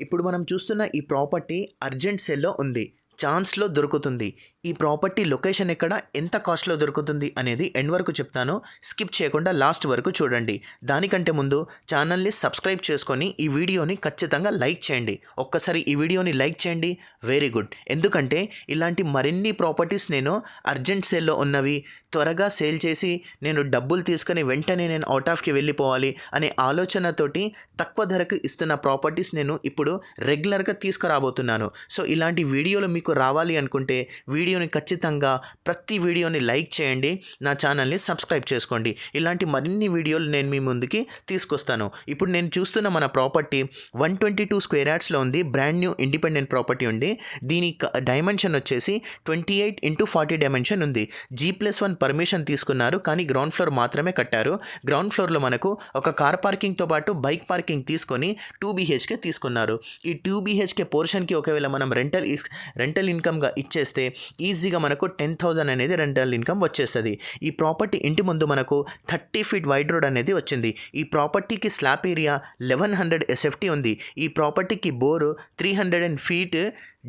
ఇప్పుడు మనం చూస్తున్న ఈ ప్రాపర్టీ అర్జెంట్ సేల్‌లో ఉంది. ఛాన్స్‌లో దొరుకుతుంది. ఈ ప్రాపర్టీ లొకేషన్ ఎక్కడ, ఎంత కాస్ట్‌లో దొరుకుతుంది అనేది ఎండ్ వరకు చెప్తాను. స్కిప్ చేయకుండా లాస్ట్ వరకు చూడండి. దానికంటే ముందు ఛానల్‌ని సబ్స్క్రైబ్ చేసుకొని ఈ వీడియోని ఖచ్చితంగా లైక్ చేయండి. ఒక్కసారి ఈ వీడియోని లైక్ చేయండి. Very good. ఎందుకంటే ఇలాంటి మరిన్ని ప్రాపర్టీస్ నేను అర్జెంట్ సేల్‌లో ఉన్నవి త్వరగా సేల్ చేసి నేను డబ్బులు తీసుకొని వెంటనే నేను ఔట్ ఆఫ్‌కి వెళ్ళిపోవాలి అనే ఆలోచనతోటి తక్కువ ధరకు ఇస్తున్న ప్రాపర్టీస్ నేను ఇప్పుడు రెగ్యులర్గా తీసుకురాబోతున్నాను. సో ఇలాంటి వీడియోలు మీకు రావాలి అనుకుంటే వీడియోని ఖచ్చితంగా ప్రతి వీడియోని లైక్ చేయండి, నా ఛానల్ని సబ్స్క్రైబ్ చేసుకోండి. ఇలాంటి మరిన్ని వీడియోలు నేను మీ ముందుకి తీసుకొస్తాను. ఇప్పుడు నేను చూస్తున్న మన ప్రాపర్టీ 122 స్క్వేర్ యార్డ్స్లో ఉంది. బ్రాండ్ న్యూ ఇండిపెండెంట్ ప్రాపర్టీ ఉంది. దీని డైమెన్షన్ వచ్చేసి 28x40 డైమెన్షన్ ఉంది. G+1 పర్మిషన్ తీసుకున్నారు, కానీ గ్రౌండ్ ఫ్లోర్ మాత్రమే కట్టారు. గ్రౌండ్ ఫ్లోర్లో మనకు ఒక కార్ పార్కింగ్తో పాటు బైక్ పార్కింగ్ తీసుకొని 2 BHK తీసుకున్నారు. ఈ 2 BHK పోర్షన్కి ఒకవేళ మనం రెంటల్ ఇన్కమ్గా ఇచ్చేస్తే ఈజీగా మనకు 10,000 అనేది రెంటల్ ఇన్కమ్ వచ్చేస్తుంది. ఈ ప్రాపర్టీ ఇంటి ముందు మనకు 30 ఫీట్ వైడ్ రోడ్ అనేది వచ్చింది. ఈ ప్రాపర్టీకి స్లాబ్ ఏరియా 1100 SFT ఉంది. ఈ ప్రాపర్టీకి బోరు 300 ఫీట్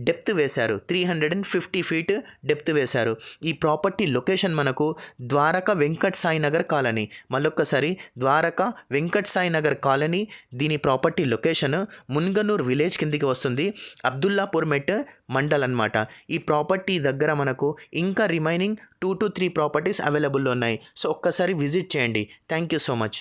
డెప్త్ వేశారు. 350 ఫీట్ డెప్త్ వేశారు. ఈ ప్రాపర్టీ లొకేషన్ మనకు ద్వారకా వెంకట్ సాయి నగర్ కాలనీ. మళ్ళొక్కసారి ద్వారకా వెంకట్ సాయి నగర్ కాలనీ. దీని ప్రాపర్టీ లొకేషన్ మున్గనూర్ విలేజ్ కిందికి వస్తుంది. అబ్దుల్లాపూర్ మెట్ మండల్ అన్నమాట. ఈ ప్రాపర్టీ దగ్గర మనకు ఇంకా రిమైనింగ్ 2 to 3 ప్రాపర్టీస్ అవైలబుల్లో ఉన్నాయి. సో ఒక్కసారి విజిట్ చేయండి. Thank you so much.